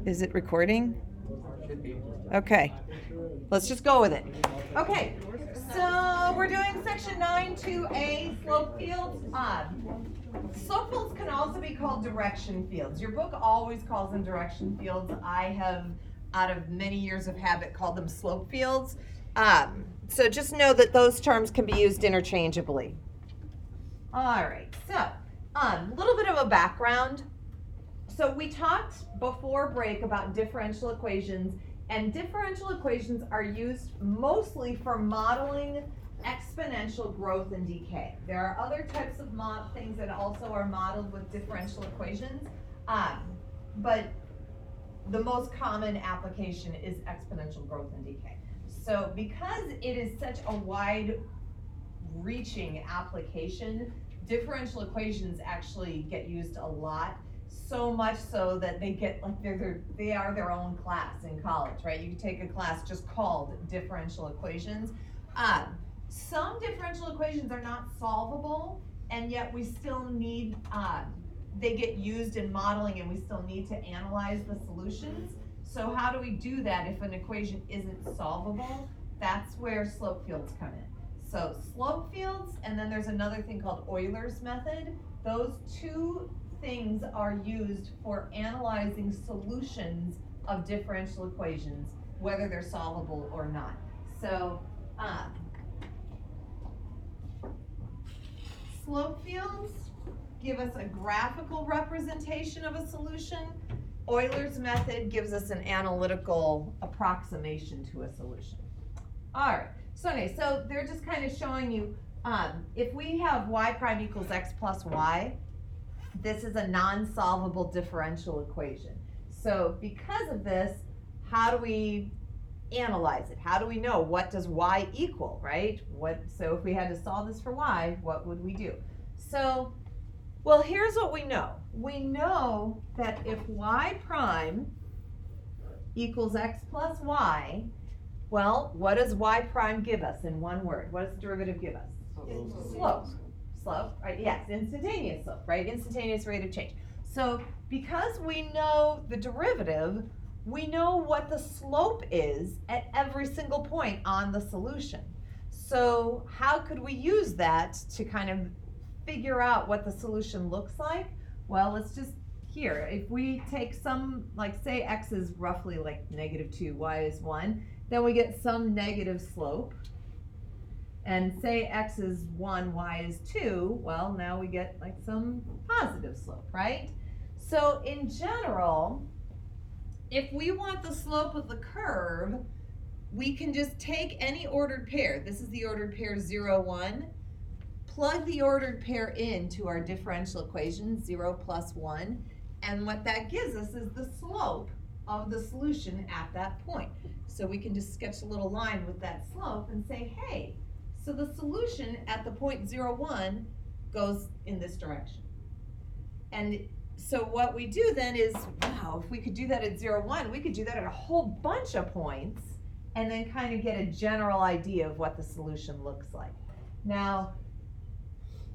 Is it recording? Okay, let's just go with it. Okay, so we're doing section 9-2A, slope fields. Slope fields can also be called direction fields. Your book always calls them direction fields. I have, out of many years of habit, called them slope fields. So just know that those terms can be used interchangeably. All right, so a little bit of a background. So we talked before break about differential equations, and differential equations are used mostly for modeling exponential growth and decay. There are other types of things that also are modeled with differential equations, but the most common application is exponential growth and decay. So because it is such a wide-reaching application, differential equations actually get used a lot. So much so that they get like they are their own class in college, right? You can take a class just called differential equations. Some differential equations are not solvable, and yet we still need, they get used in modeling, and we still need to analyze the solutions. So how do we do that if an equation isn't solvable? That's where slope fields come in. So slope fields, and then there's another thing called Euler's method. Those two things are used for analyzing solutions of differential equations, whether they're solvable or not. So slope fields give us a graphical representation of a solution. Euler's method gives us an analytical approximation to a solution. All right, so anyway, so they're just kind of showing you, if we have y prime equals x plus y, this is a non-solvable differential equation. So because of this, how do we analyze it? How do we know what does y equal, right? So if we had to solve this for y, what would we do? So, well, here's what we know. We know that if y prime equals x plus y, well, what does y prime give us in one word? What does the derivative give us? Slope. Slope, right? Yes, instantaneous slope, right? Instantaneous rate of change. So because we know the derivative, we know what the slope is at every single point on the solution. So how could we use that to kind of figure out what the solution looks like? Well, let's just here, if we take some, like say x is roughly like -2, y is 1, then we get some negative slope. And say x is 1, y is 2, well, now we get like some positive slope, right? So in general, if we want the slope of the curve, we can just take any ordered pair. This is the ordered pair 0, 1. Plug the ordered pair into our differential equation, 0 plus 1. And what that gives us is the slope of the solution at that point. So we can just sketch a little line with that slope and say, hey, so the solution at the point 0, 1 goes in this direction. And so what we do then is, wow, if we could do that at 0, 1, we could do that at a whole bunch of points and then kind of get a general idea of what the solution looks like. Now,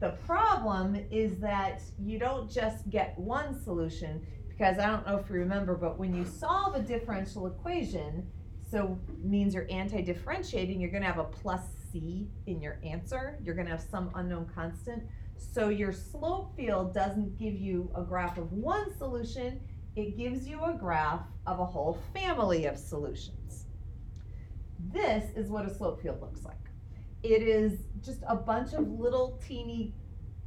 the problem is that you don't just get one solution, because I don't know if you remember, but when you solve a differential equation, so means you're anti-differentiating, you're going to have a plus c in your answer. You're going to have some unknown constant. So your slope field doesn't give you a graph of one solution, it gives you a graph of a whole family of solutions. This is what a slope field looks like. It is just a bunch of little teeny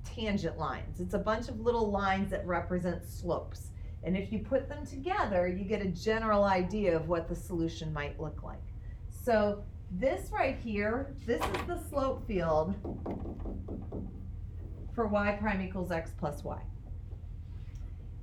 tangent lines. It's a bunch of little lines that represent slopes. And if you put them together, you get a general idea of what the solution might look like. So this right here, this is the slope field for y prime equals x plus y.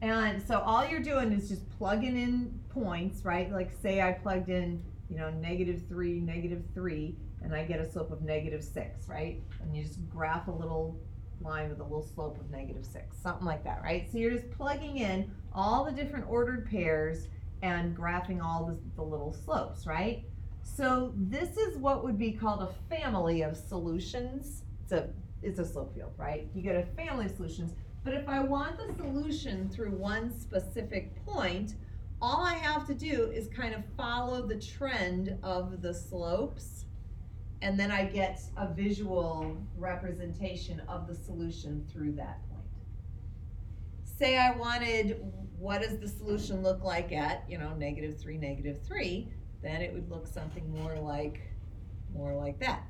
And so all you're doing is just plugging in points, right? Like say I plugged in, -3, -3, and I get a slope of -6, right? And you just graph a little line with a little slope of -6, something like that, right? So you're just plugging in all the different ordered pairs and graphing all the little slopes, right? So this is what would be called a family of solutions. It's a slope field, right? You get a family of solutions. But if I want the solution through one specific point, all I have to do is kind of follow the trend of the slopes, and then I get a visual representation of the solution through that point. Say I wanted, what does the solution look like at, -3, -3, then it would look something more like that.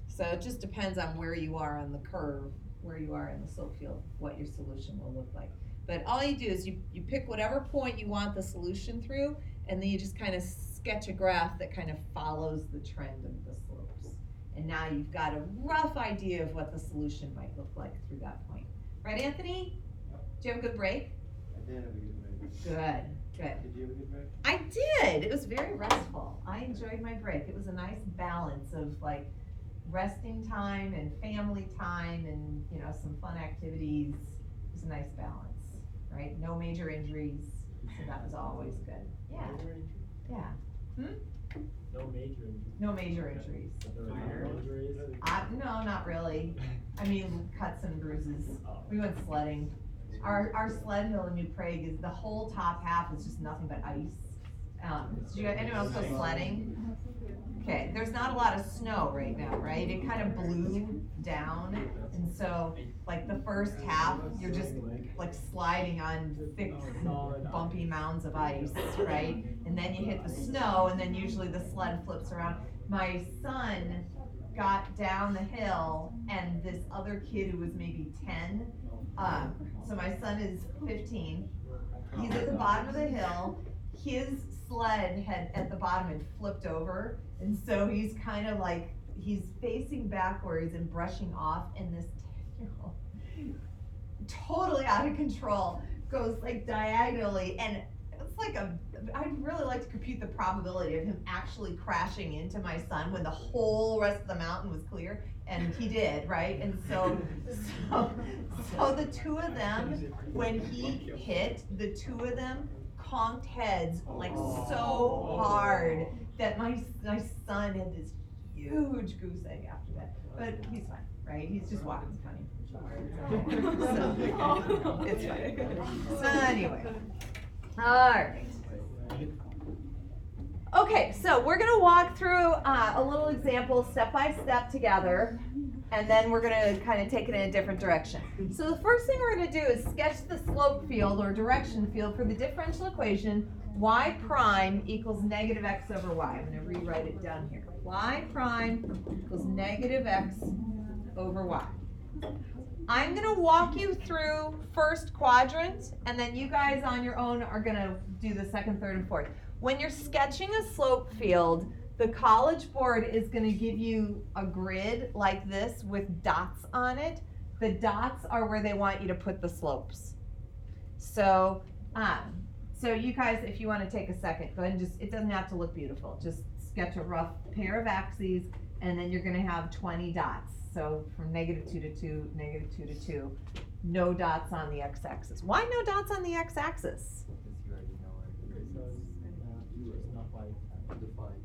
So it just depends on where you are on the curve, where you are in the slope field, what your solution will look like. But all you do is you pick whatever point you want the solution through, and then you just kind of sketch a graph that kind of follows the trend of the slopes. And now you've got a rough idea of what the solution might look like through that point. Right, Anthony? Did you have a good break? I did have a good break. Good. Did you have a good break? I did. It was very restful. I enjoyed my break. It was a nice balance of like resting time and family time and some fun activities. It was a nice balance, right? No major injuries, so that was always good. Yeah. Yeah. No major injuries. No major injuries. But there were minor injuries. No, not really. I mean, cuts and bruises. We went sledding. Our sled hill in New Prague is the whole top half is just nothing but ice. Anyone else go sledding? Okay, there's not a lot of snow right now, right? It kind of blew down, and so like the first half, you're just like sliding on thick, bumpy mounds of ice, right? And then you hit the snow, and then usually the sled flips around. My son got down the hill, and this other kid who was maybe 10, so my son is 15, he's at the bottom of the hill, his sled at the bottom had flipped over, and so he's kind of like, he's facing backwards and brushing off, and this 10-year-old, totally out of control, goes like diagonally, and it's like I'd really like to compute the probability of him actually crashing into my son when the whole rest of the mountain was clear, and he did, right? And so the two of them, when he hit, the two of them conked heads like so hard that my son had this huge goose egg after that. But he's fine, right? He's just walking funny. So, it's fine. So anyway, all right. Okay, so we're gonna walk through a little example step by step together, and then we're gonna kind of take it in a different direction. So the first thing we're gonna do is sketch the slope field or direction field for the differential equation y prime equals negative x over y. I'm gonna rewrite it down here. Y prime equals negative x over y. I'm gonna walk you through first quadrant, and then you guys on your own are gonna do the second, third, and fourth. When you're sketching a slope field, the College Board is gonna give you a grid like this with dots on it. The dots are where they want you to put the slopes. So you guys, if you wanna take a second, go ahead and it doesn't have to look beautiful, just sketch a rough pair of axes, and then you're gonna have 20 dots. So from -2 to 2, -2 to 2, no dots on the x-axis. Why no dots on the x-axis? Because you already know Because it's not like undefined.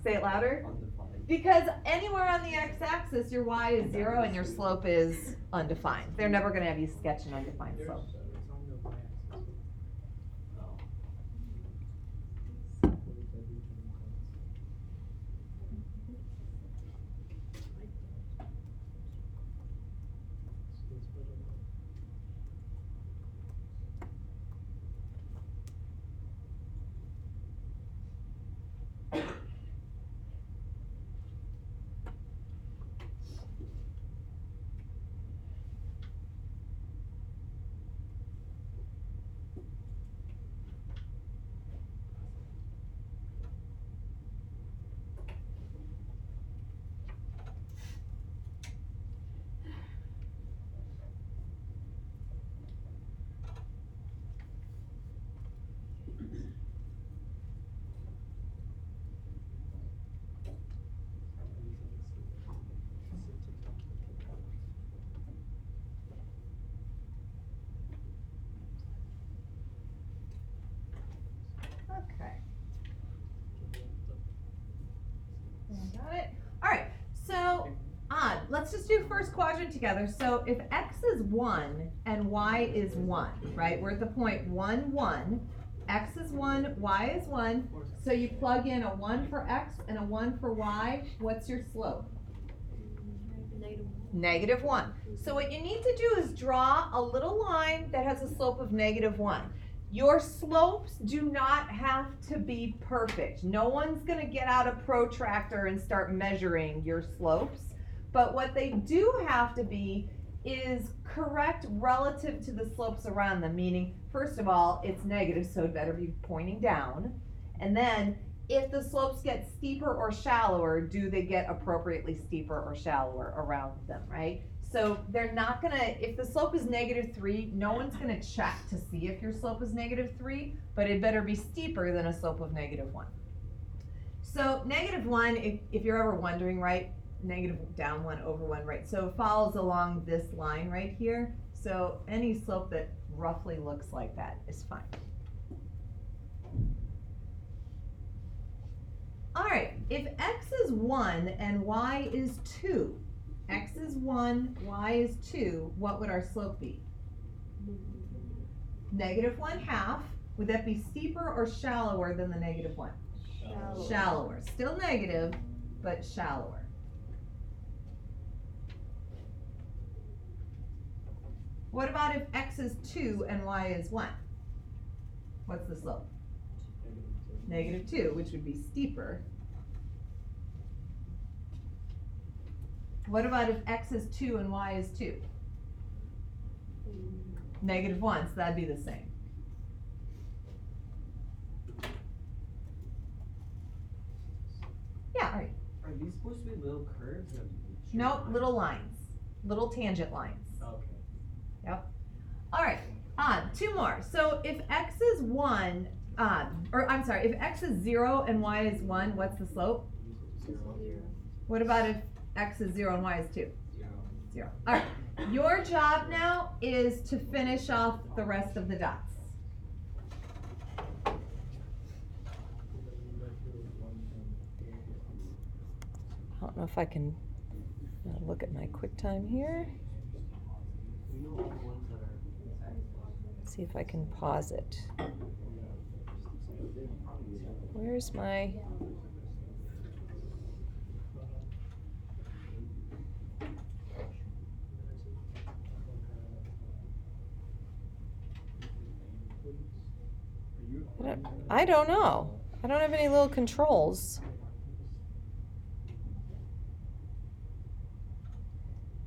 Say it louder. Undefined. Because anywhere on the x-axis, your y is 0 and your slope is undefined. They're never gonna have you sketch an undefined slope. do first quadrant together. So if x is 1 and y is 1, right? We're at the point 1, 1. X is 1, y is 1. So you plug in a 1 for x and a 1 for y. What's your slope? -1. So what you need to do is draw a little line that has a slope of -1. Your slopes do not have to be perfect. No one's gonna get out a protractor and start measuring your slopes. But what they do have to be is correct relative to the slopes around them, meaning, first of all, it's negative, so it better be pointing down. And then, if the slopes get steeper or shallower, do they get appropriately steeper or shallower around them, right? So they're not gonna, if the slope is -3, no one's gonna check to see if your slope is -3, but it better be steeper than a slope of -1. So -1, if you're ever wondering, right, negative down 1 over 1, right? So it follows along this line right here. So any slope that roughly looks like that is fine. All right, if x is 1 and y is 2, x is 1, y is 2, what would our slope be? -1/2. Would that be steeper or shallower than the -1? Shallower. Still negative, but shallower. What about if x is 2 and y is 1? What's the slope? -2, which would be steeper. What about if x is 2 and y is 2? -1, so that'd be the same. Yeah, all right. Are these supposed to be little curves? Or Nope, little lines, little tangent lines. Okay. Yep. All right, two more. So if x is 1, if x is 0 and y is 1, what's the slope? 0. What about if x is 0 and y is 2? 0. 0. All right, your job now is to finish off the rest of the dots. I don't know if I can look at my QuickTime here. We know all the ones that are. See if I can pause it. Where's my? I don't know. I don't have any little controls.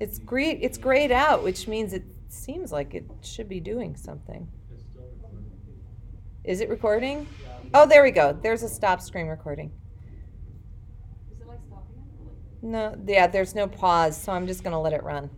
It's grayed out, which means it seems like it should be doing something. It's still recording. Is it recording? Yeah. Oh, there we go. There's a stop screen recording. Is it like stopping it or like? No, yeah, there's no pause, so I'm just gonna let it run.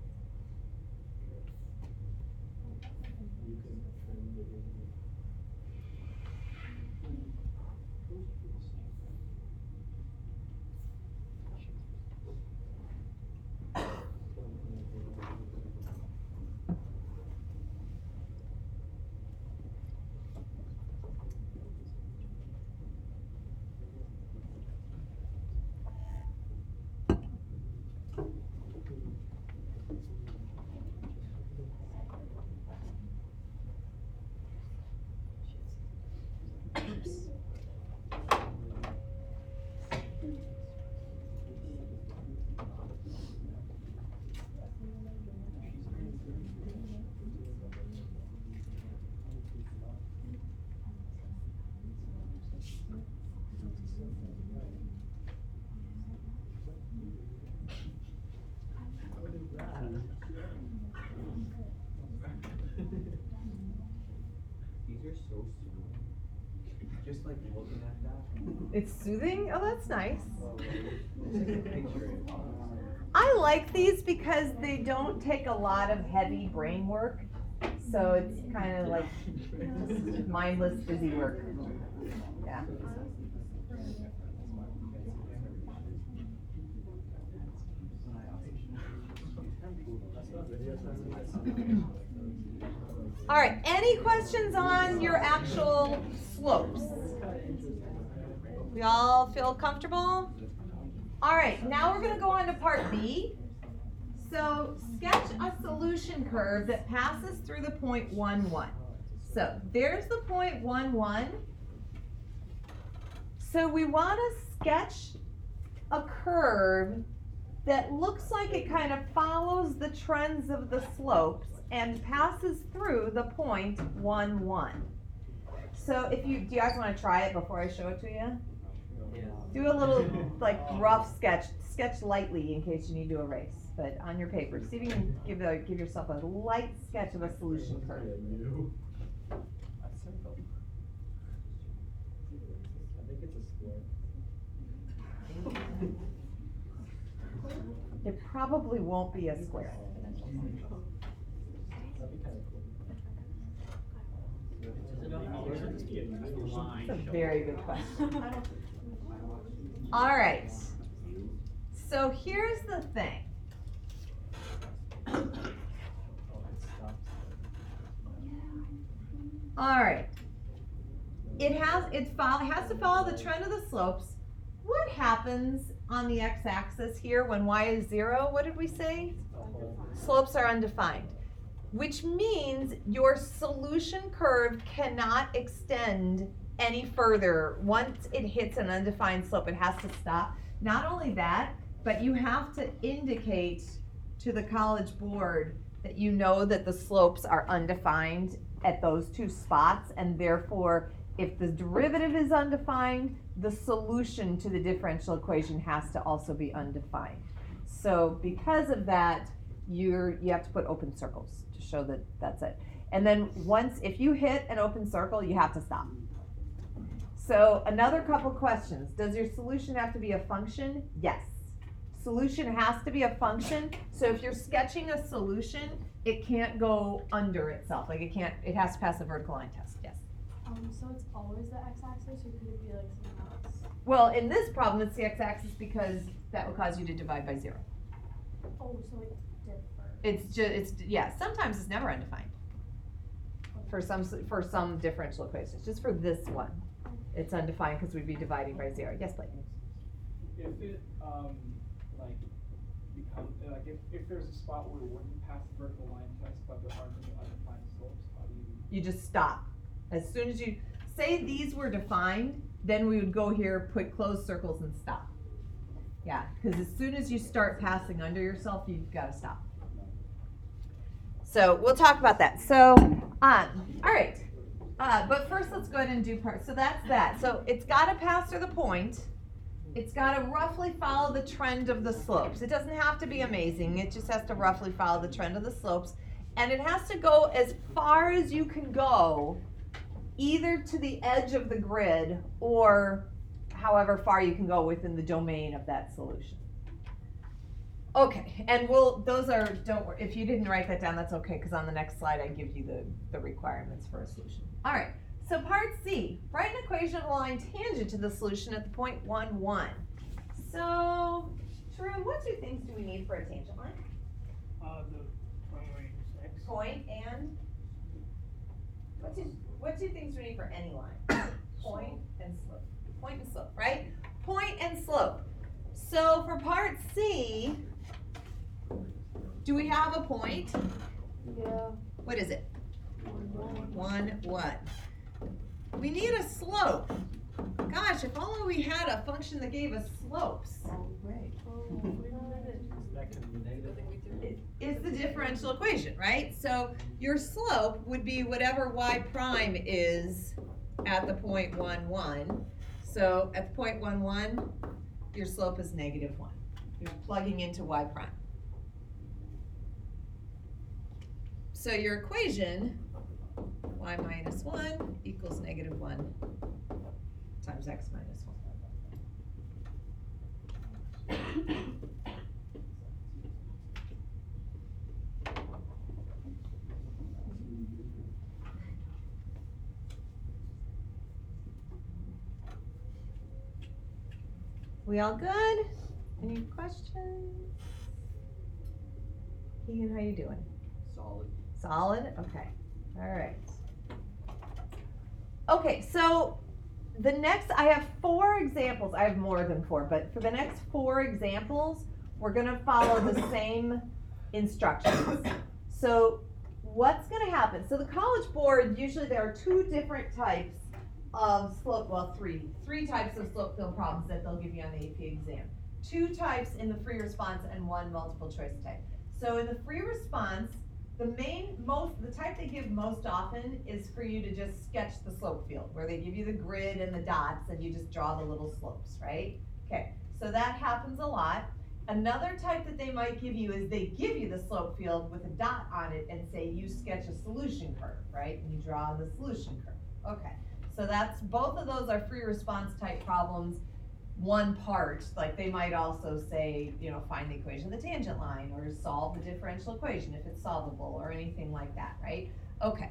You can trim the video. These are so soothing. Just like looking at that. It's soothing? Oh, that's nice. Take a picture. I like these because they don't take a lot of heavy brain work. So it's kind of like mindless, busy work. Yeah. All right, any questions on your actual slopes? We all feel comfortable? All right, now we're gonna go on to part B. So sketch a solution curve that passes through the point 1, 1. So there's the point 1, 1. So we want to sketch a curve that looks like it kind of follows the trends of the slopes and passes through the point 1, 1. So do you guys want to try it before I show it to you? Yeah. Do a little like rough sketch lightly in case you need to erase, but on your paper. See if you can give yourself a light sketch of a solution curve. I think it's a square. It probably won't be a square. That'd be kind of cool. That's a very good question. All right. So here's the thing. All right. It has to follow the trend of the slopes. What happens on the x-axis here when y is 0? What did we say? Slopes are undefined, which means your solution curve cannot extend any further. Once it hits an undefined slope, it has to stop. Not only that, but you have to indicate to the College Board that you know that the slopes are undefined at those two spots, and therefore, if the derivative is undefined, the solution to the differential equation has to also be undefined. So because of that, you have to put open circles to show that that's it. And then if you hit an open circle, you have to stop. So another couple questions. Does your solution have to be a function? Yes. Solution has to be a function. So if you're sketching a solution, it can't go under itself. Like it has to pass the vertical line test. Yes. So it's always the x-axis, or could it be like something else? Well, in this problem, it's the x-axis because that will cause you to divide by 0. Oh, so it differs. Sometimes it's never undefined for some differential equations. Just for this one, it's undefined because we'd be dividing by 0. Yes, Blake. If it if there's a spot where it wouldn't pass the vertical line test, but there aren't any undefined slopes, how do you? You just stop. As soon as you say these were defined, then we would go here, put closed circles and stop. Yeah, because as soon as you start passing under yourself, you've got to stop. So we'll talk about that. So, all right. But first let's go ahead and do part. So that's that. So it's got to pass through the point. It's got to roughly follow the trend of the slopes. It doesn't have to be amazing. It just has to roughly follow the trend of the slopes. And it has to go as far as you can go, either to the edge of the grid or however far you can go within the domain of that solution. Okay, and don't worry, if you didn't write that down, that's okay, because on the next slide I give you the requirements for a solution. All right, so part C, write an equation of a line tangent to the solution at the point 1, 1. So, Tarun, what two things do we need for a tangent line? The Point and? What two things do we need for any line? Point and slope. Point and slope, right? Point and slope. So for part C, do we have a point? Yeah. What is it? 1, what? We need a slope. Gosh, if only we had a function that gave us slopes. That could be negative. It's the differential equation, right? So your slope would be whatever y prime is at the point 1, 1. So at the point 1, 1, your slope is negative 1. You're plugging into y prime. So your equation, y minus 1 equals negative 1 times x minus 1. We all good? Any questions? Keegan, how you doing? Solid. Solid? Okay. All right. Okay, so the next, I have 4 examples. I have more than 4, but for the next 4 examples, we're going to follow the same instructions. So what's gonna happen? So the College Board, usually there are two different types of slope, well, three types of slope field problems that they'll give you on the AP exam. Two types in the free response and one multiple choice type. So in the free response, the type they give most often is for you to just sketch the slope field, where they give you the grid and the dots and you just draw the little slopes, right? Okay, so that happens a lot. Another type that they might give you is they give you the slope field with a dot on it and say you sketch a solution curve, right? And you draw the solution curve. Okay, so that's, both of those are free response type problems. One part, like they might also say, you know, find the equation of the tangent line or solve the differential equation if it's solvable or anything like that, right? Okay,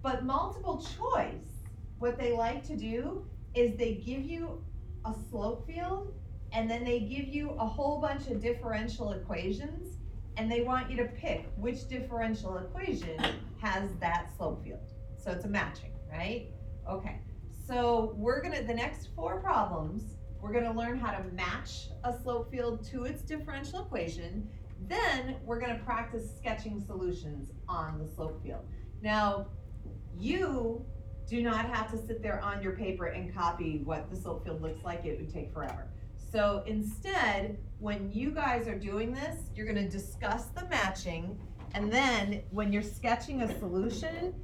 but multiple choice, what they like to do is they give you a slope field and then they give you a whole bunch of differential equations and they want you to pick which differential equation has that slope field. So it's a matching, right? Okay, so the next 4 problems, we're gonna learn how to match a slope field to its differential equation. Then we're gonna practice sketching solutions on the slope field. Now, you do not have to sit there on your paper and copy what the slope field looks like. It would take forever. So instead, when you guys are doing this, you're gonna discuss the matching, and then when you're sketching a solution,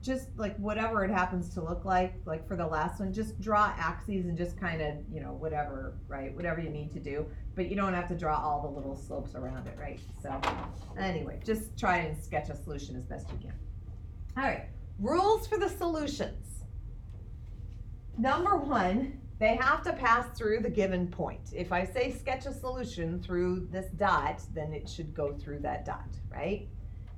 just like whatever it happens to look like for the last one, just draw axes and just kind of, you know, whatever, right? Whatever you need to do, but you don't have to draw all the little slopes around it, right? So anyway, just try and sketch a solution as best you can. All right, rules for the solutions. Number 1, they have to pass through the given point. If I say sketch a solution through this dot, then it should go through that dot, right?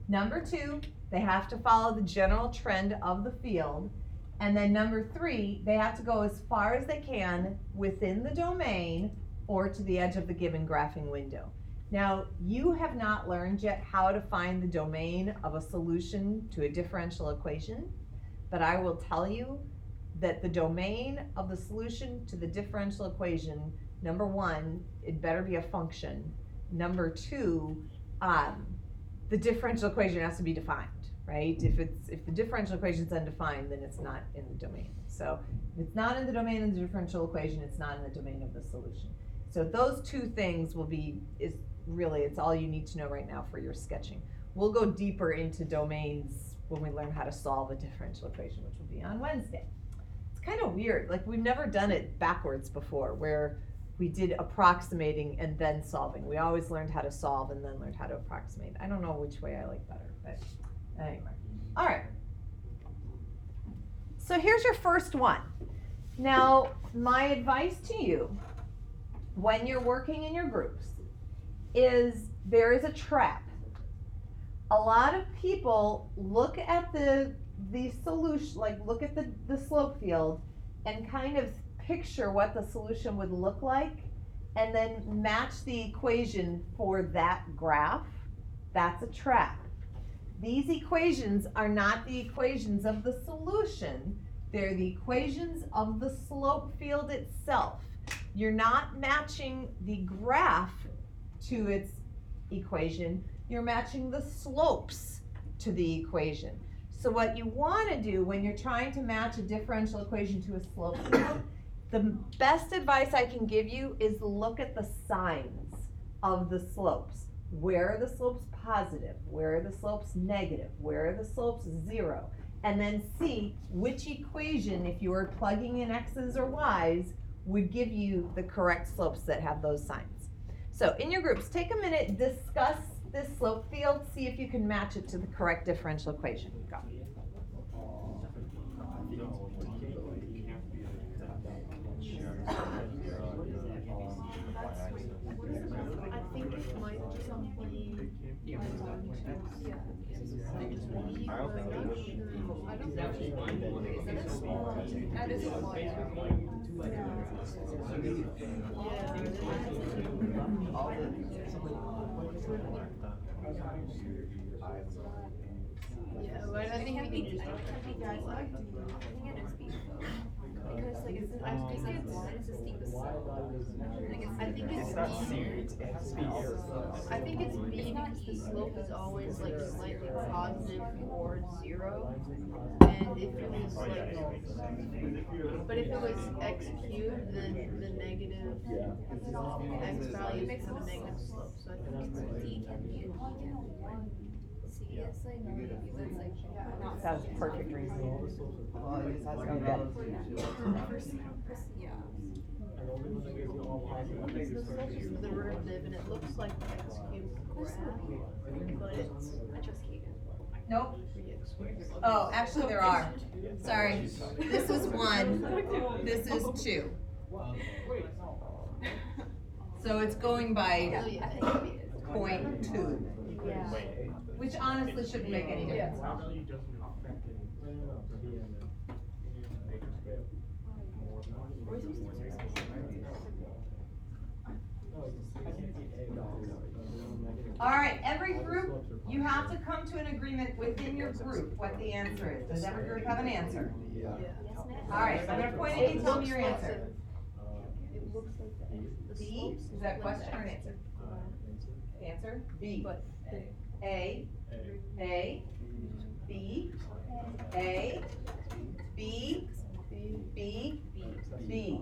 Number 2, they have to follow the general trend of the field. And then number 3, they have to go as far as they can within the domain or to the edge of the given graphing window. Now, you have not learned yet how to find the domain of a solution to a differential equation, but I will tell you that the domain of the solution to the differential equation, number 1, it better be a function. Number 2, the differential equation has to be defined, right? If the differential equation is undefined, then it's not in the domain. So if it's not in the domain of the differential equation, it's not in the domain of the solution. So those 2 things it's all you need to know right now for your sketching. We'll go deeper into domains when we learn how to solve a differential equation, which will be on Wednesday. It's kind of weird, like we've never done it backwards before, where we did approximating and then solving. We always learned how to solve and then learned how to approximate. I don't know which way I like better, but anyway. All right. So here's your first one. Now, my advice to you when you're working in your groups is there is a trap. A lot of people look at the solution, like look at the slope field and kind of picture what the solution would look like and then match the equation for that graph. That's a trap. These equations are not the equations of the solution. They're the equations of the slope field itself. You're not matching the graph to its equation. You're matching the slopes to the equation. So what you want to do when you're trying to match a differential equation to a slope field, the best advice I can give you is look at the signs of the slopes. Where are the slopes positive? Where are the slopes negative? Where are the slopes 0? And then see which equation, if you were plugging in x's or y's, would give you the correct slopes that have those signs. So in your groups, take a minute, discuss this slope field, see if you can match it to the correct differential equation. Go. I think it might just be. Yeah. I don't think That is Yeah, but I think we need to. Because like it's, I think it's, I think it's It's not B. C, it has to be here. I think it's B because the slope is always like slightly positive or 0. And if it was like, but if it was x cubed, then the negative x value makes it a negative slope. So I think it's D. That was perfect reasoning. Because the slope is the derivative and it looks like the x cubed graph, but it's Nope. 3x squared. Oh, actually there are. Sorry. This is 1, this is 2. Wait, no. So it's going by Oh, yeah, I think it is. 0.2, Yeah. which honestly shouldn't make any difference. Or is it All right, every group, you have to come to an agreement within your group what the answer is. Does every group have an answer? Yeah. All right, so I'm gonna point at you, tell me your answer. It looks like the x. The B, slope's is that a like question or an x. answer? Answer, B. But A, A, B, A, B, B, B.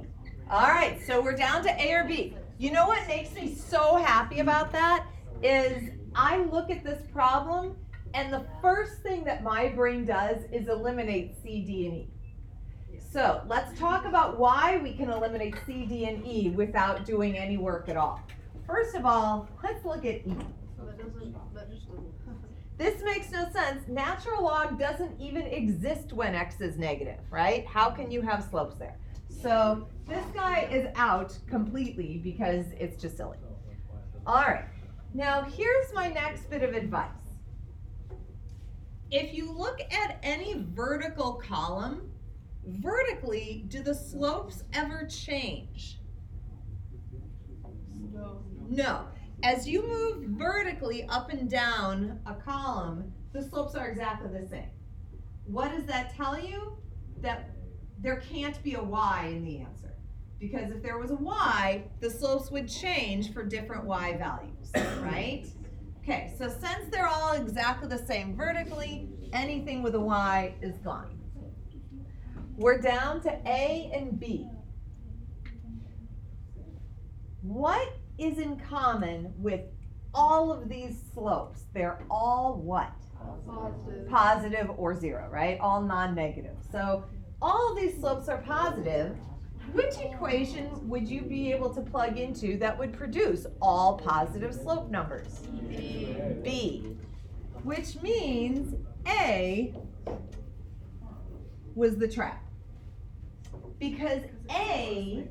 All right, so we're down to A or B. You know what makes me so happy about that is I look at this problem and the first thing that my brain does is eliminate C, D, and E. So let's talk about why we can eliminate C, D, and E without doing any work at all. First of all, let's look at E. so that just doesn't. This makes no sense. Natural log doesn't even exist when x is negative, right? How can you have slopes there? So this guy is out completely because it's just silly. All right, now here's my next bit of advice. If you look at any vertical column, vertically, do the slopes ever change? No. As you move vertically up and down a column, the slopes are exactly the same. What does that tell you? That there can't be a y in the answer. Because if there was a y, the slopes would change for different y values, right? Okay, so since they're all exactly the same vertically, anything with a y is gone. We're down to A and B. What is in common with all of these slopes? They're all what? Positive. Positive or 0, right? All non-negative. So all of these slopes are positive. Which equation would you be able to plug into that would produce all positive slope numbers? B. Which means A was the trap. Because A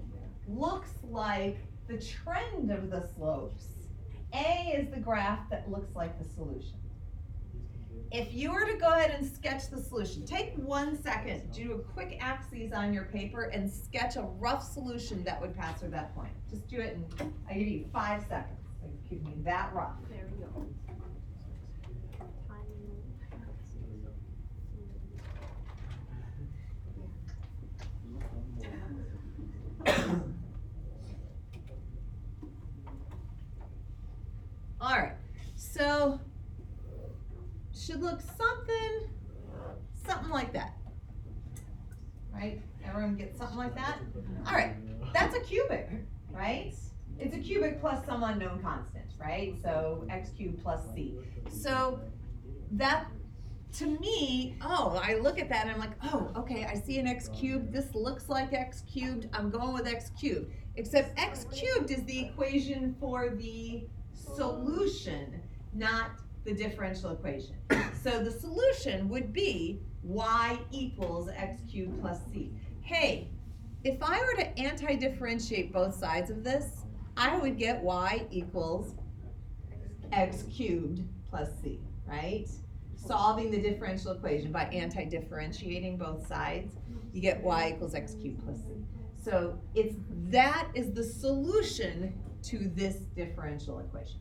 looks like the trend of the slopes. A is the graph that looks like the solution. If you were to go ahead and sketch the solution, take 1 second, do a quick axes on your paper and sketch a rough solution that would pass through that point. Just do it and I give you 5 seconds. So keep me that rough. There we go. All right, so should look something like that, right? Everyone get something like that? All right, that's a cubic, right? It's a cubic plus some unknown constant, right? So x cubed plus c. So that, to me, oh, I look at that and I'm like, oh, okay, I see an x cubed. This looks like x cubed. I'm going with x cubed. Except x cubed is the equation for the solution, not the differential equation. So the solution would be y equals x cubed plus c. Hey, if I were to anti-differentiate both sides of this, I would get y equals x cubed plus c, right? Solving the differential equation by anti-differentiating both sides, you get y equals x cubed plus c. So that is the solution to this differential equation.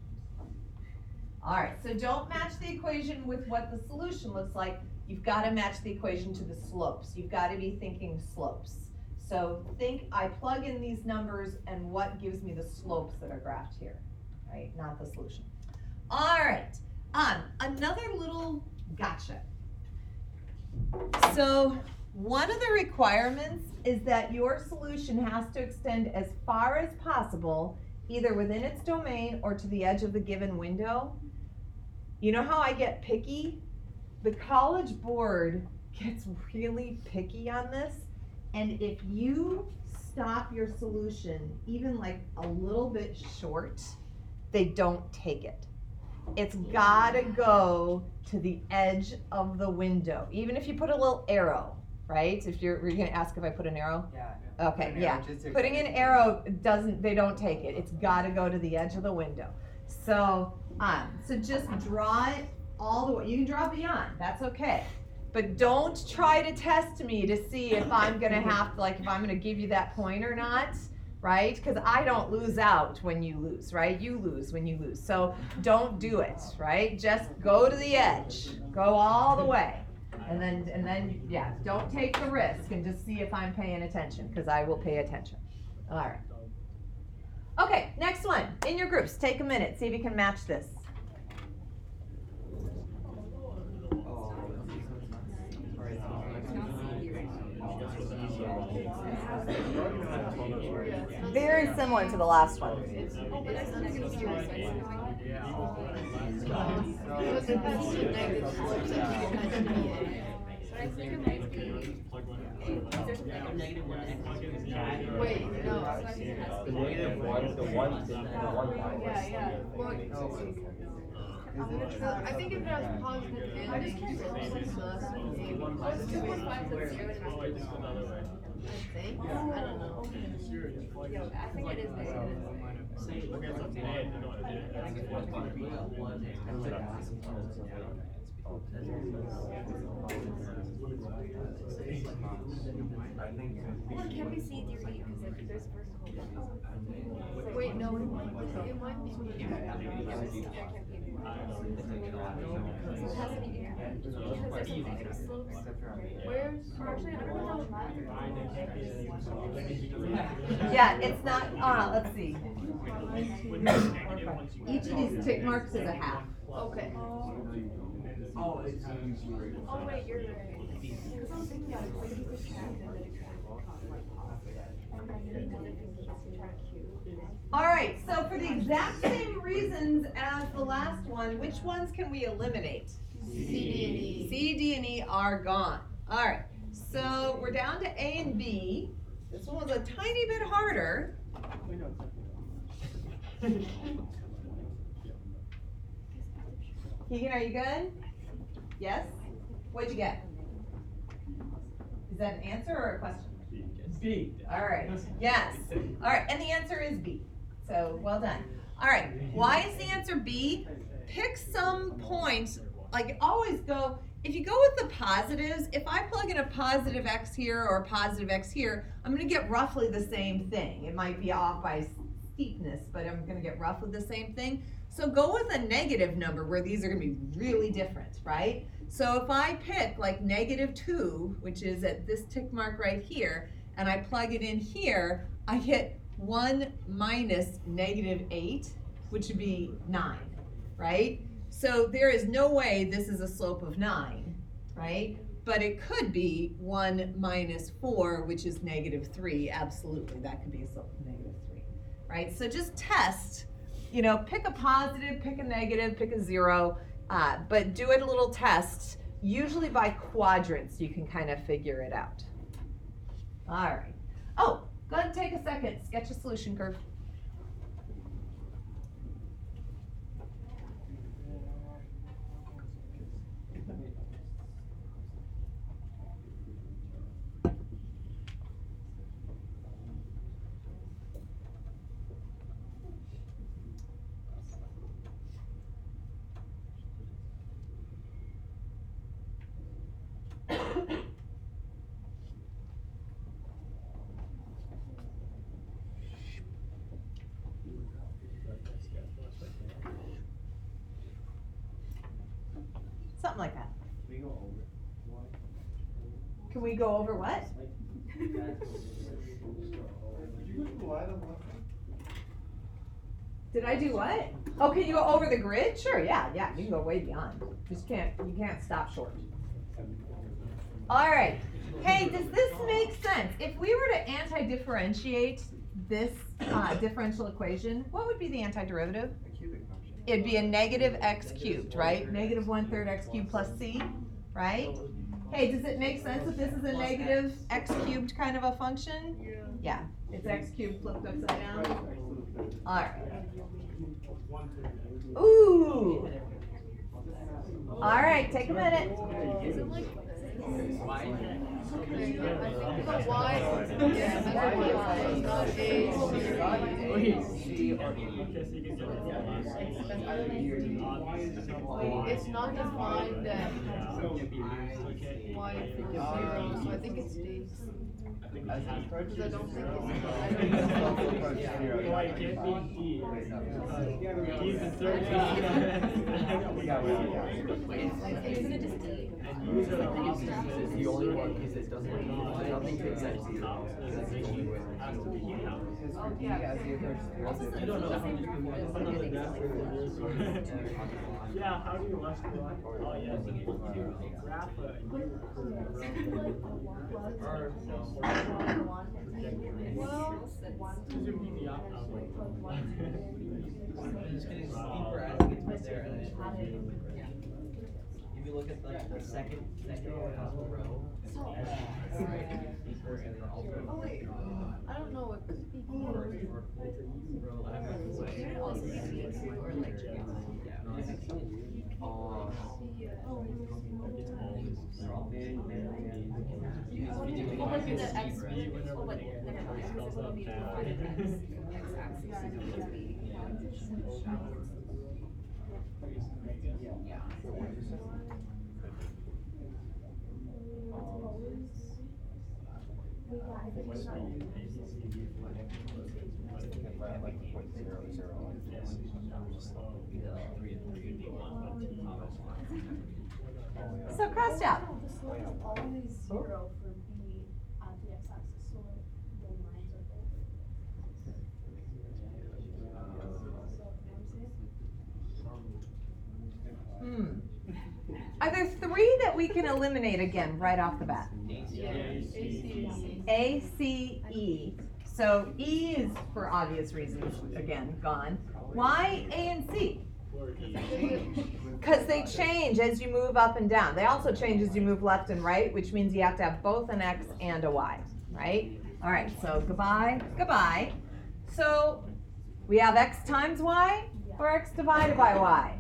All right, so don't match the equation with what the solution looks like. You've got to match the equation to the slopes. You've got to be thinking slopes. So think I plug in these numbers and what gives me the slopes that are graphed here, right? Not the solution. All right, another little gotcha. So one of the requirements is that your solution has to extend as far as possible, either within its domain or to the edge of the given window. You know how I get picky? The College Board gets really picky on this, and if you stop your solution even like a little bit short, they don't take it. It's gotta go to the edge of the window, even if you put a little arrow, right? If you're gonna ask if I put an arrow? Yeah. Okay, yeah. Putting an arrow they don't take it. It's gotta go to the edge of the window. So just draw it all the way. You can draw beyond, that's okay. But don't try to test me to see if I'm gonna have to, like, if I'm gonna give you that point or not, right? Because I don't lose out when you lose, right? You lose when you lose. So don't do it, right? Just go to the edge, go all the way. And then, yeah, don't take the risk and just see if I'm paying attention, because I will pay attention. All right. Okay, next one. In your groups, take a minute, see if you can match this. Very similar to the last one. Wait, no. The negative one, the one minus. Yeah. Well, I think if it has positive ending, so that's what it is. I think. I don't know. I think it is negative. Well, it can be C through E because like there's vertical. Wait, no, it might be. It has to be because there's some negative slopes. Where's? Actually, I don't know how. Yeah, it's not, let's see. Each of these tick marks is a half. Okay. Oh, it's. Oh wait, you're right. Because I was thinking about it, like if you subtract and then it All right, so for the exact same reasons as the last one, which ones can we eliminate? C, D, and E. C, D, and E are gone. All right, so we're down to A and B. This one was a tiny bit harder. Keegan, are you good? Yes? What'd you get? Is that an answer or a question? B. All right, yes. All right, and the answer is B. So, well done. All right, why is the answer B? Pick some point, like always go, if you go with the positives, if I plug in a positive X here or a positive X here, I'm gonna get roughly the same thing. It might be off by steepness, but I'm gonna get roughly the same thing. So go with a negative number where these are gonna be really different, right? So if I pick like -2, which is at this tick mark right here, and I plug it in here, I hit 1 minus -8, which would be 9, right? So there is no way this is a slope of 9, right? But it could be 1 minus 4, which is -3. Absolutely, that could be a slope of -3, right? So just test, you know, pick a positive, pick a negative, pick a 0, but do it a little test. Usually by quadrants, you can kind of figure it out. All right. Oh, go ahead and take a second, sketch a solution curve. Something like that. We go over. Can we go over what? Did I do what? Oh, can you go over the grid? Sure, yeah, you can go way beyond. You can't stop short. All right. Hey, does this make sense? If we were to anti-differentiate this differential equation, what would be the antiderivative? A cubic function. It'd be a negative x cubed, right? Negative 1/3 x cubed plus c, right? Hey, does it make sense that this is a negative x cubed kind of a function? Yeah, it's x cubed flipped upside down. All right. Ooh. All right, take a minute. Is it like Why? okay, I think the y, yeah, measured by y, not it's not defined at y equals 0, so I think it stays. As it approaches Because I don't think zero, it's- the slope will approach zero. Why it can't be E? Wait, no. E's is We got it. Isn't it just D? It's the only one because it doesn't, nothing takes that zero. That's the only way. Because for D, as you approach zero, You don't know. Yeah, how do you left the line? Oh, yeah. Rafa, Well, These would be the opposite. I'm just getting steeper as it gets right there, and then if you look at like the second row, it's steeper, and then also. oh wait, I don't know what could be. Could it also be D2 or like G? Well, like the X, well, like, never mind, because it's gonna be the X axis, so it would be. So crossed out. The slope is always 0 for B at the x-axis, so like the lines are both. Are there three that we can eliminate again right off the bat? A, C, E. So E is, for obvious reasons, again, gone. Why A and C? Because they change as you move up and down. They also change as you move left and right, which means you have to have both an X and a Y, right? All right, so goodbye, goodbye. So we have X times Y or X divided by Y?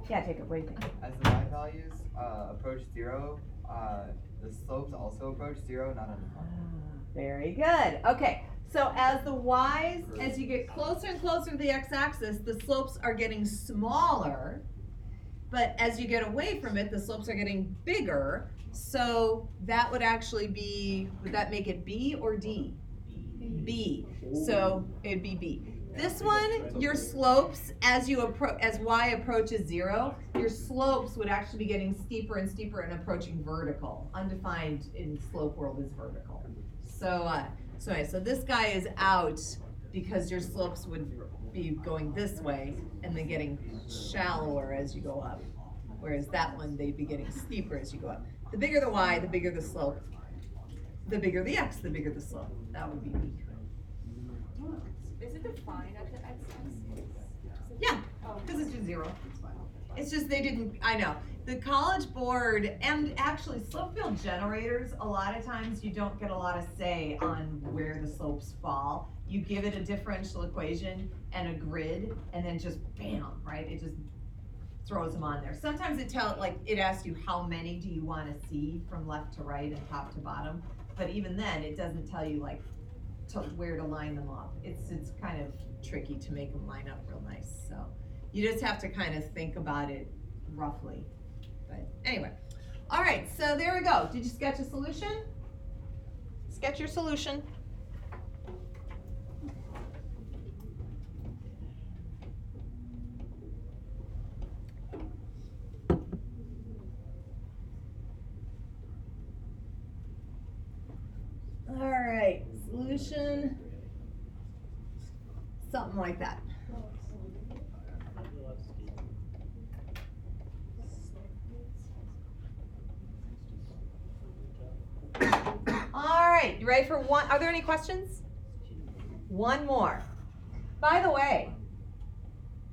Yeah, Jacob, what do you think? As the y values approach zero, the slopes also approach zero, not undefined. Very good. Okay, so as the y's, as you get closer and closer to the x-axis, the slopes are getting smaller. But as you get away from it, the slopes are getting bigger. So that would actually be, would that make it B or D? B. So it'd be B. This one, your slopes, as y approaches 0, your slopes would actually be getting steeper and steeper and approaching vertical. Undefined in slope world is vertical. So, so this guy is out because your slopes would be going this way and then getting shallower as you go up. Whereas that one, they'd be getting steeper as you go up. The bigger the y, the bigger the slope. The bigger the x, the bigger the slope. That would be B. Is it defined at the x-axis? Yeah, because it's just 0. It's just they didn't, I know. The College Board, and actually slope field generators, a lot of times you don't get a lot of say on where the slopes fall. You give it a differential equation and a grid, and then just bam, right? It just throws them on there. Sometimes it asks you how many do you want to see from left to right and top to bottom. But even then, it doesn't tell you where to line them up. It's kind of tricky to make them line up real nice. So you just have to kind of think about it roughly. But anyway, all right, so there we go. Did you sketch a solution? Sketch your solution. like that. All right, you ready for one? Are there any questions? One more. By the way,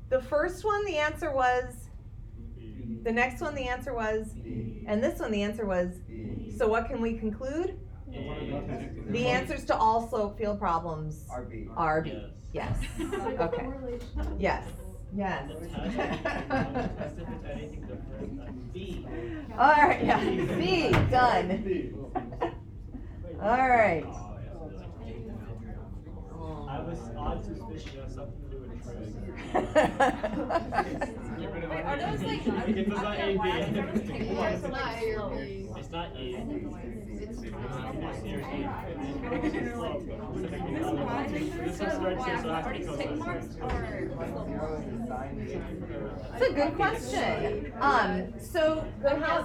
the first one, the answer was, the next one, the answer was, and this one, the answer was, so what can we conclude? The answers to all slope field problems are B. are B. Yes. Okay. Yes. Yes. All right. Yeah. B. Done. All right. I was odd suspicion it has something to do with Craig. Wait, are those like? It's not A, B. It's not A or B. It's not A. It's This That's a good question.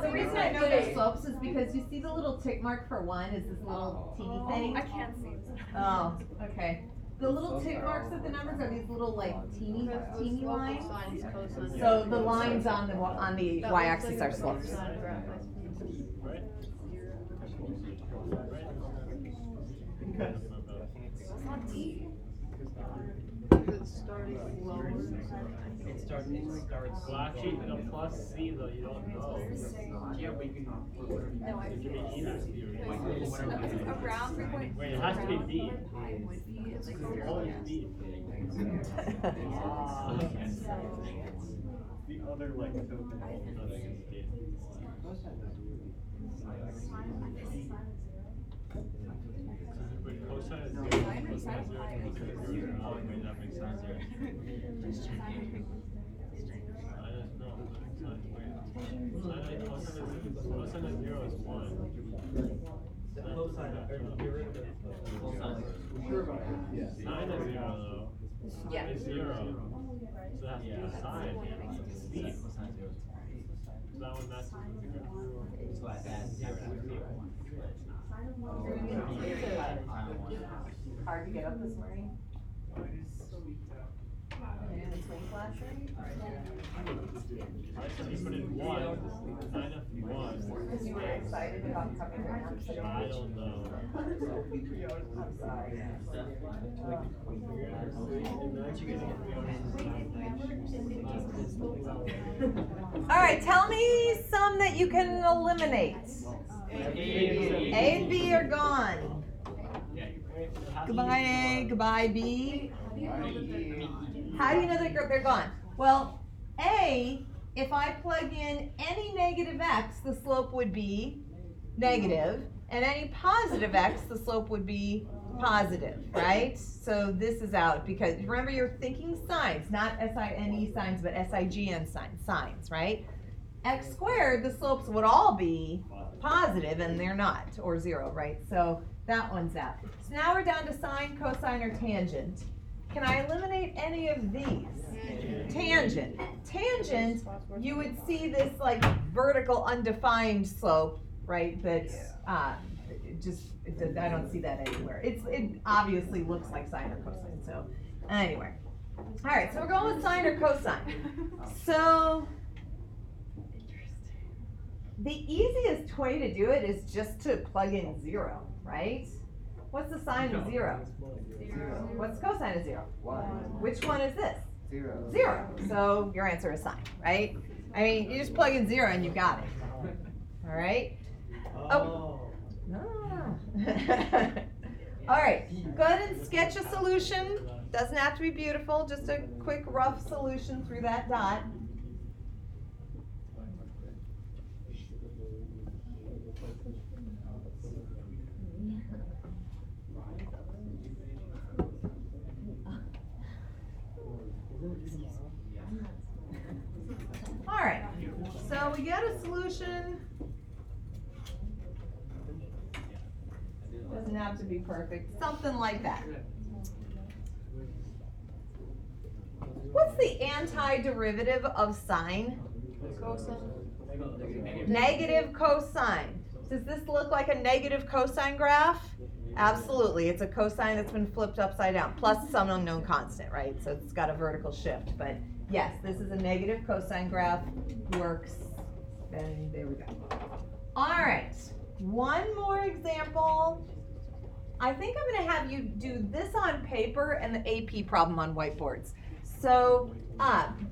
The reason I know there's slopes is because you see the little tick mark for one is this little teeny thing. I can't see. Oh, okay. The little tick marks with the numbers are these little like teeny lines. So the lines on the y-axis are slopes. It starts. Well, actually, the plus C though, you don't know. Yeah, but you can. No, I It could be either C or around 3.5. Wait, it has to be B. Always B. The other like token. Wait, cosine is 0. Cosine is 0. Oh, wait, that makes sense here. Minus, no, cosine, wait. Cosine of 0 is 1. The cosine of Sine of 0 though. Yeah. Is 0. So that's the sine. Steep. So that one matches with the graph. So I add 0. Hard to get up this morning. In between classes. Alright, so you put in 1. Sine of 1. Because you were excited about coming here. I don't know. I'm sorry. All right, tell me some that you can eliminate. A and B are gone. Goodbye A, goodbye B. How do you know that they're gone? Well, A, if I plug in any negative x, the slope would be negative, and any positive x, the slope would be positive, right? So this is out because remember you're thinking signs, not S-I-N-E signs, but S-I-G-N signs, right? X squared, the slopes would all be positive, and they're not, or 0, right? So that one's out. So now we're down to sine, cosine, or tangent. Can I eliminate any of these? Tangent. Tangent, you would see this like vertical undefined slope, right? That's I don't see that anywhere. It obviously looks like sine or cosine. So anyway, all right. So we're going with sine or cosine. So the easiest way to do it is just to plug in 0, right? What's the sine of 0? 0. What's cosine of 0? 1. Which one is this? 0. 0. So your answer is sine, right? I mean, you just plug in 0 and you got it. All right? Oh. All right. Go ahead and sketch a solution. Doesn't have to be beautiful, just a quick rough solution through that dot. All right, so we get a solution. Doesn't have to be perfect, something like that. What's the antiderivative of sine? Negative cosine. Does this look like a negative cosine graph? Absolutely, it's a cosine that's been flipped upside down, plus some unknown constant, right? So it's got a vertical shift, but yes, this is a negative cosine graph, works, and there we go. All right, one more example. I think I'm gonna have you do this on paper and the AP problem on whiteboards. So, I'm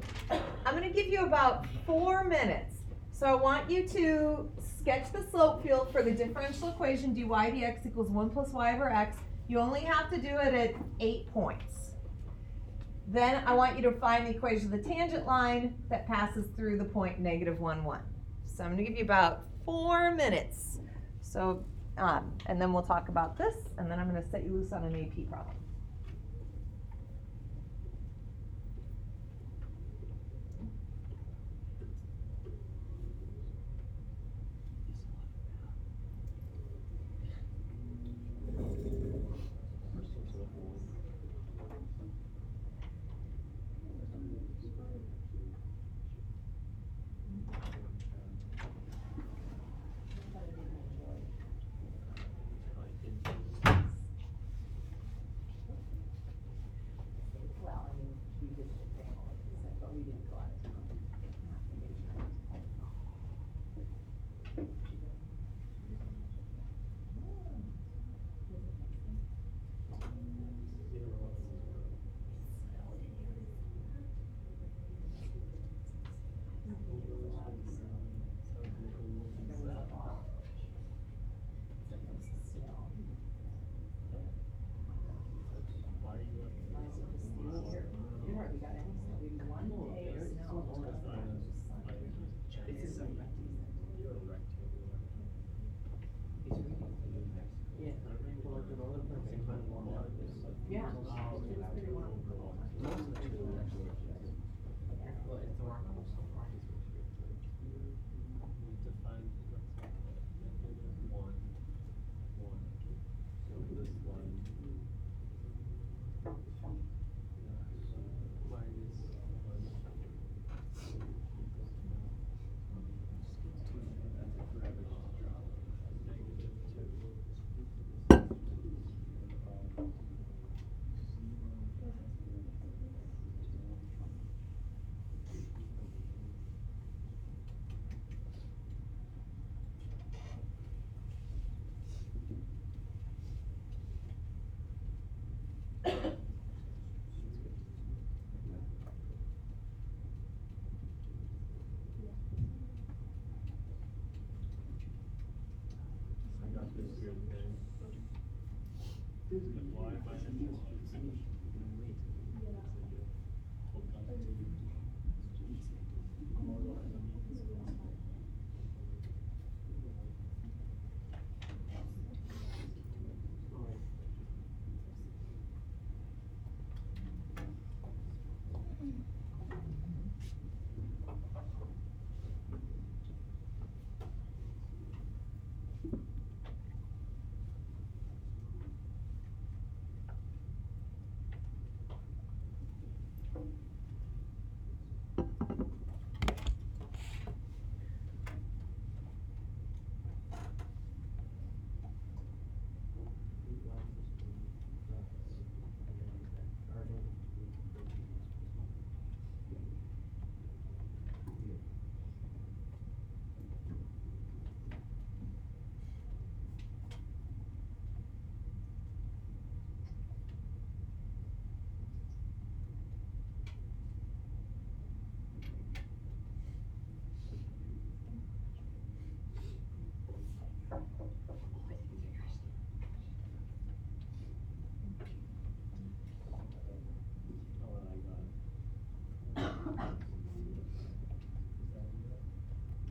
gonna give you about 4 minutes. So I want you to sketch the slope field for the differential equation dy dx equals 1 plus y over x. You only have to do it at 8 points. Then I want you to find the equation of the tangent line that passes through the point -1, 1. So I'm gonna give you about 4 minutes. So, and then we'll talk about this, and then I'm gonna set you loose on an AP problem.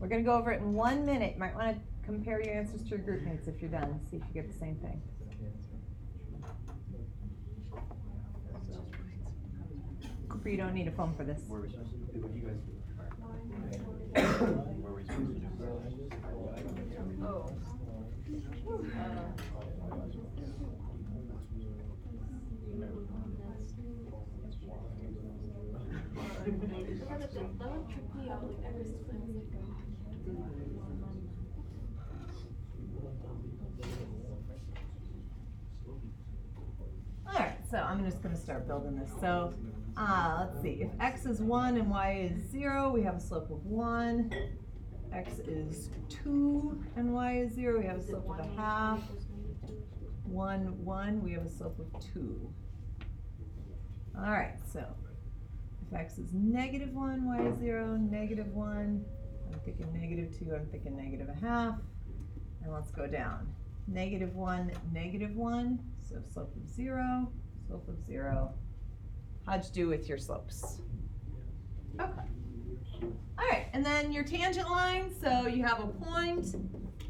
We're gonna go over it in 1 minute. You might wanna compare your answers to your group mates if you're done, see if you get the same thing. Cooper, you don't need a phone for this. What are we supposed to do? What do you guys do? What are we supposed to do? That would trip me out like every time. I'm just gonna start building this. So, let's see, if x is 1 and y is 0, we have a slope of 1. X is 2 and y is 0, we have a slope of a half. 1, 1, we have a slope of 2. All right, so if x is negative 1, y is 0, negative 1, I'm thinking negative 2, I'm thinking negative a half. And let's go down. Negative 1, negative 1, so slope of 0, slope of 0. How'd you do with your slopes? Okay. All right, and then your tangent line, so you have a point,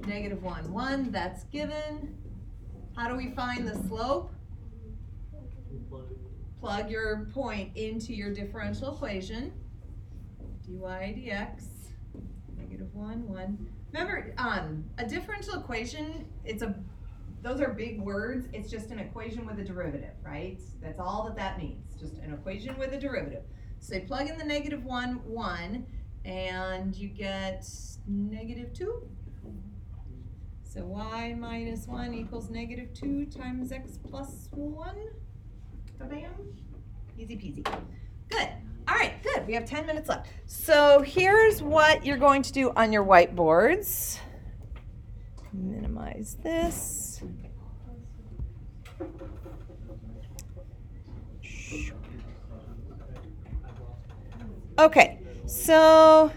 negative 1, 1, that's given. How do we find the slope? Plug your point into your differential equation. dy dx, negative 1, 1. Remember, a differential equation, those are big words. It's just an equation with a derivative, right? That's all that means, just an equation with a derivative. So you plug in the negative 1, 1, and you get negative 2. So y minus 1 equals negative 2 times x plus 1. Bam. Easy peasy. Good. All right, good. We have 10 minutes left. So here's what you're going to do on your whiteboards. Minimize this. Okay, so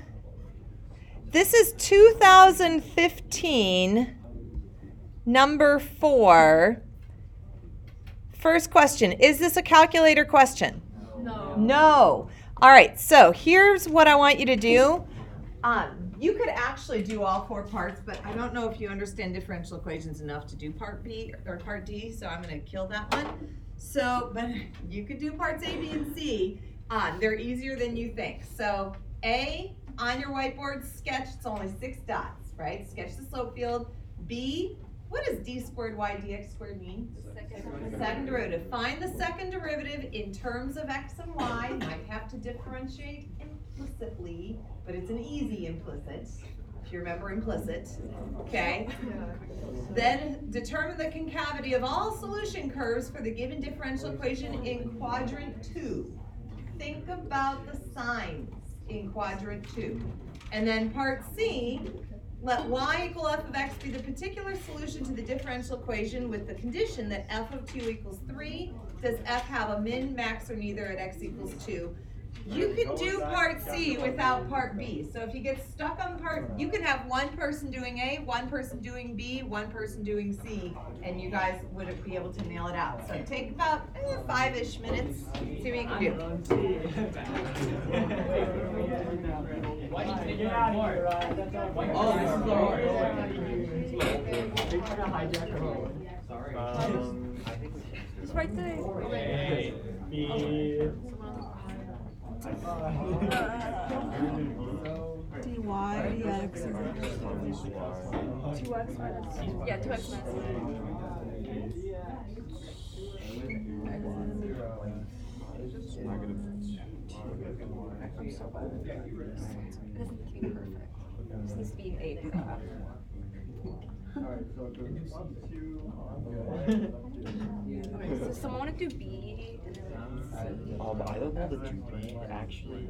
this is 2015, number 4. First question, is this a calculator question? No. No. All right, so here's what I want you to do. You could actually do all 4 parts, but I don't know if you understand differential equations enough to do part B or part D, so I'm going to kill that one. So, but you could do parts A, B, and C. They're easier than you think. So A, on your whiteboard, sketch, it's only 6 dots, right? Sketch the slope field. B, what does d squared y dx squared mean? Second derivative. Find the second derivative in terms of x and y. You might have to differentiate implicitly, but it's an easy implicit, if you remember implicit. Okay? Then determine the concavity of all solution curves for the given differential equation in quadrant 2. Think about the signs in quadrant 2. And then part C, let y equal f of x be the particular solution to the differential equation with the condition that f of 2 equals 3. Does f have a min, max, or neither at x equals 2? You can do part C without part B. So if you get stuck on part, you can have one person doing A, one person doing B, one person doing C, and you guys would be able to nail it out. So take about 5-ish minutes, see what you can do. Oh, this is our Sorry. It's right there. Hey, B. dy dx is 2x minus 2x minus 2. It doesn't need to be perfect. It just needs to be an 8. Okay, so someone want to do B and then C. I don't know the 2B actually.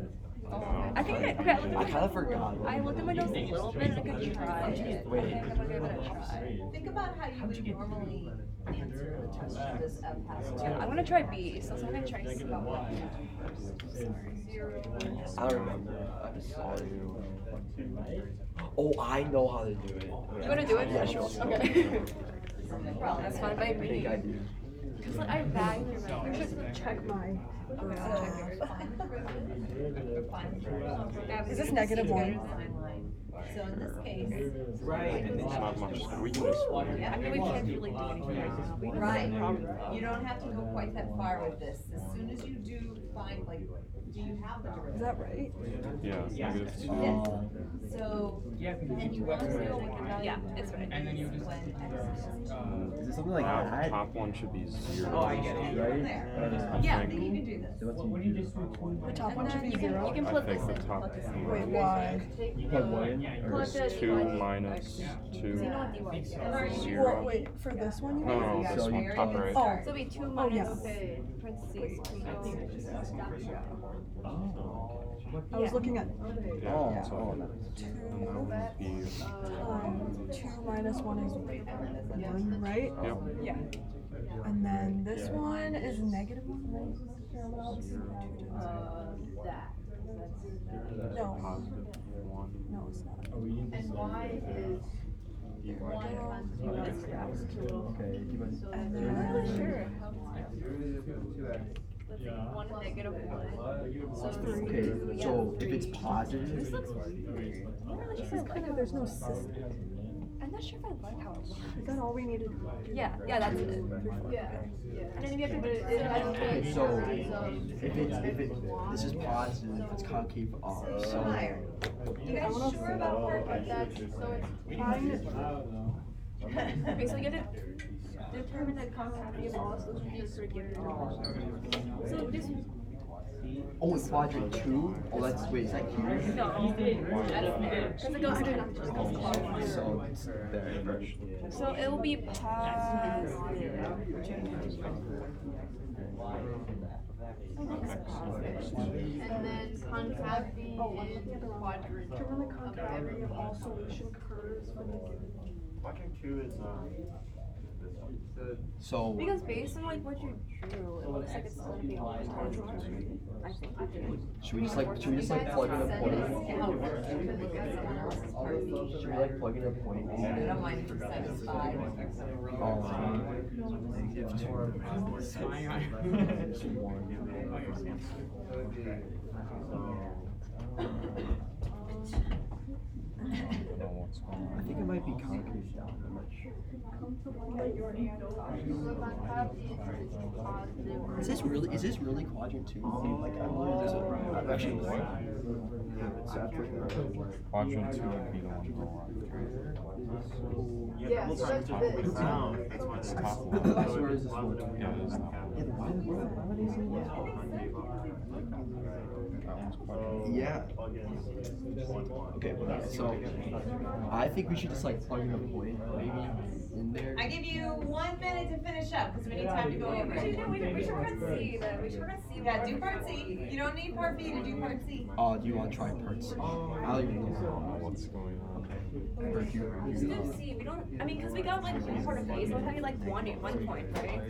I think I kind of forgot. I looked at my notes a little bit and I could try. I think I'm gonna give it a try. Think about how you would normally answer the question, does f have to? I'm gonna try B, so I'm gonna try C. I don't remember. I'm sorry. Oh, I know how to do it. You wanna do it? Yeah, sure. Okay. That's fine by I think me. I do. Because like I vaguely remember. I should check my. Okay, I'll check yours. Is this negative 1? So in this case, Right. Not much squeeze. I mean, we can't really do anything right now. We don't right, have a problem with that. you don't have to go quite that far with this. As soon as you do find, like, do you have the derivative? Is that right? Yeah, it's negative 2. Yes. So Yeah, because And you you X also, minus Y. yeah, it's right. And then you just When do X is the, Is it something like Top, that? top one should be 0. Oh, I get it. Right? Yeah. I think you can do this. So what's What do you just do? The top one should be zero. You can I plug think this the in. top Plug this in. one. Wait, why? Plug one in? Yeah, Plug It's the 2 dy. minus So 2. you know what dy is. And are you- 0. Well, wait, for this one you No, mean? no, So this you one, top can right. Oh. So it'll be 2 Oh, yeah. minus, parentheses, 2. I was looking at Yeah, Oh, that's all. oh, And that would be, 2 minus 1 is 1, right? yep. Yeah. And then this one is negative 1, right? No, Positive 1. no, it's not. And Y is dy. 1 times 2. Okay, you want- And I'm not really then sure how let's see, 1 and negative 1. So Okay, so if it's positive, this looks weird. I'm not really sure if I like it. there's no system. I'm not sure if I like how it looks. Is that all we needed? Yeah, that's it. Yeah. And then you have to But it has okay, to so be if it, this is positive, it's concave up, so. Higher. You guys sure about parking? That's, so it's Okay, so you have to determine the concavity of all solutions for given. So this Oh, in quadrant 2? Oh, that's, wait, is that here? no, because it goes clockwise. So it's there. So it will be positive. and then concavity in quadrant. Determine the concavity of all solution curves for the given. Quadrant 2 is, So, Because based on like what you drew, it looks like it's gonna be all quadrant. I think. should we just like plug in a point? Should we like plug in a point? I don't mind if you said it's 5. Negative 2. I think it might be concave down. I'm not sure. Is this really quadrant 2? Like, I'm actually quadrant 2 would be the one below. Yeah, so that's this. It's the top one. Where is this one? Yeah, it is that one. Yeah, why would they say that? That one's quadrant. Yeah. Okay, so I think we should just like plug in a point maybe in there. I give you 1 minute to finish up, because we need time to go over it. We should run C then. We should run C. Yeah, do part C. You don't need part B to do part C. Do you want to try parts? I don't even know What's going on? Let's do C. We don't. I mean, because we got like one part of B, so we'll have like 1 point, right?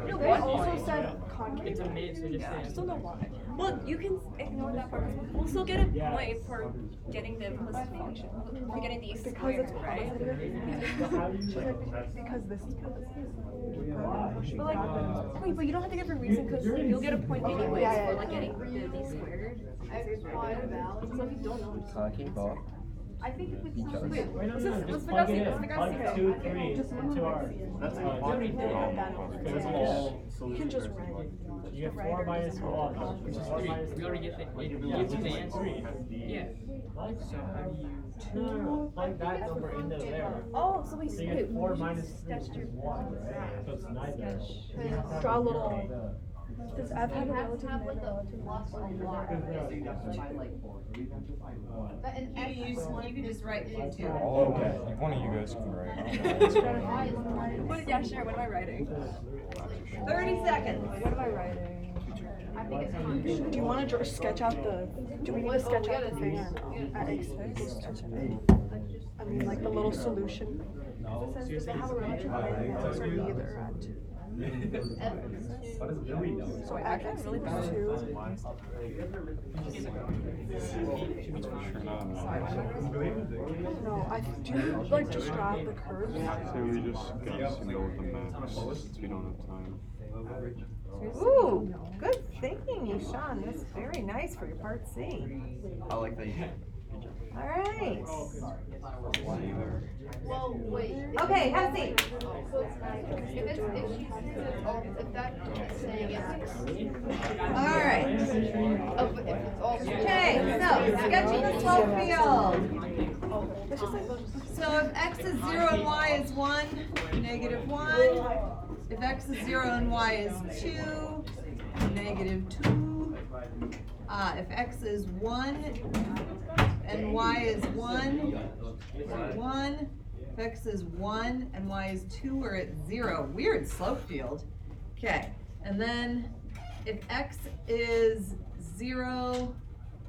No, They 1 also point. said concave. It's a mid, so just Yeah, I say. just don't know why. Well, you can ignore that part. We'll still get a point for getting the implicit function. For getting the Because it's squared, right? positive. Because this is positive. But like, wait, but you don't have to give a reason because you'll get a point anyways for like getting the squared. X, Y, value. So if you don't know, concave up. I think if we Because- wait, Wait, no, let's no, just just let's plug figure it out in. C. Plug Let's 2, figure out 3 into ours. That's You already did it. Because it's all You can just write. You get 4 minus 1, which is 4 minus 3. We already get the, it gives you the answer. Yeah. So how do you? No, plug that number into there. Oh, so we So you get 4 minus 3, which is 1, right? So it's neither. Draw a little. Does F have You a have relative to have and like a a relative? plus or Y. That an X You can just write it too. Oh, okay. One of you guys can write. Y is one. What, yeah, sure. What am I writing? 30 seconds. What am I writing? I think it's concave. Do you want to sketch out the? Do we need to sketch out the thing or no? At X6. I mean, like the little solution. It says, does it have a relative and or neither at 2? So I actually really put 2. No, I do you like just draw the curves. So we just guess, the max, since we don't have time. Ooh, good thinking, Yishan. That's very nice for your part C. I like that. All right. Well, wait. Okay, have a seat. So if she says it's all, if that is saying it's, All right. if it's all. Okay, so sketching the slope field. So if x is 0 and y is 1, negative 1. If x is 0 and y is 2, negative 2. If x is 1 and y is 1, 1. If x is 1 and y is 2, we're at 0. Weird slope field. Okay, and then if x is 0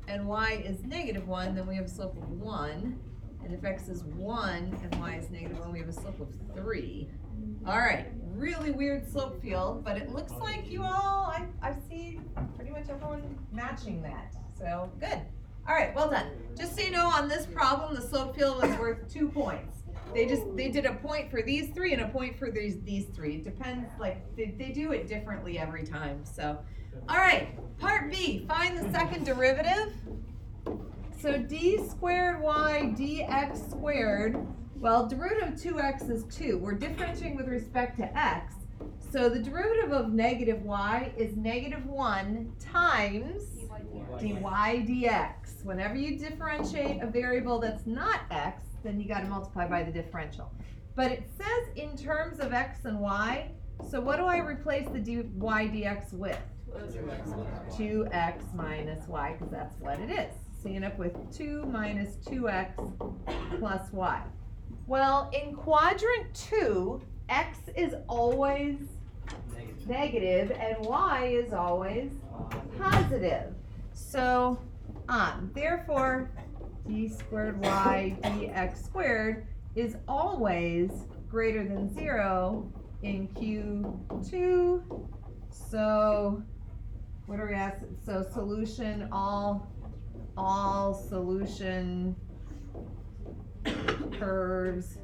and y is negative 1, then we have a slope of 1. And if x is 1 and y is negative 1, we have a slope of 3. All right, really weird slope field, but it looks like you all, I see pretty much everyone matching that. So good. All right, well done. Just so you know, on this problem, the slope field was worth 2 points. They did a point for these three and a point for these three. It depends, like they do it differently every time. So, all right, part B, find the second derivative. So d squared y dx squared, well, derivative of 2x is 2. We're differentiating with respect to x. So the derivative of negative y is negative 1 times dy dx. Whenever you differentiate a variable that's not x, then you got to multiply by the differential. But it says in terms of x and y, so what do I replace the dy dx with? 2x minus y, because that's what it is. So you end up with 2 minus 2x plus y. Well, in quadrant 2, x is always negative and y is always positive. So, therefore, d squared y dx squared is always greater than 0 in Q2. So, what are we asking? So, solution, all solution curves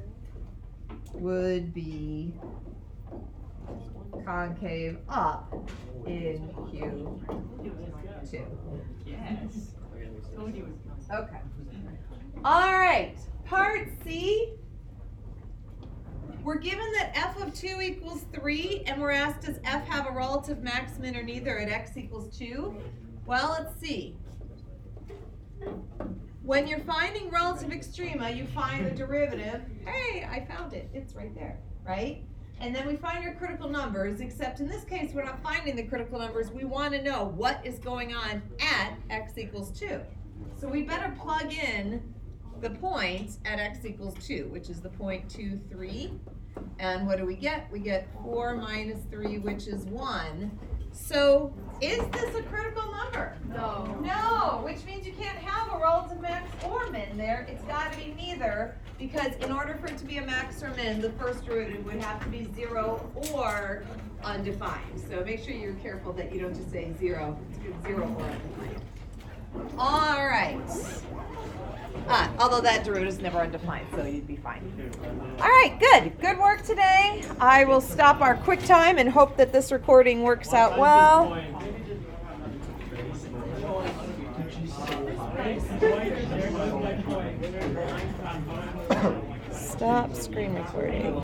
would be concave up in Q2. Yes. Okay. All right. Part C. We're given that f of 2 equals 3, and we're asked, does f have a relative maximum or neither at x equals 2? Well, let's see. When you're finding relative extrema, you find the derivative. Hey, I found it. It's right there, right? And then we find our critical numbers, except in this case, we're not finding the critical numbers. We want to know what is going on at x equals 2. So we better plug in the point at x equals 2, which is the point 2, 3. And what do we get? We get 4 minus 3, which is 1. So is this a critical number? No. No, which means you can't have a relative max or min there. It's got to be neither, because in order for it to be a max or min, the first derivative would have to be 0 or undefined. So make sure you're careful that you don't just say 0. It's good, 0 or undefined. All right. Although that derivative is never undefined, so you'd be fine. All right, good. Good work today. I will stop our quick time and hope that this recording works out well. Stop screen recording.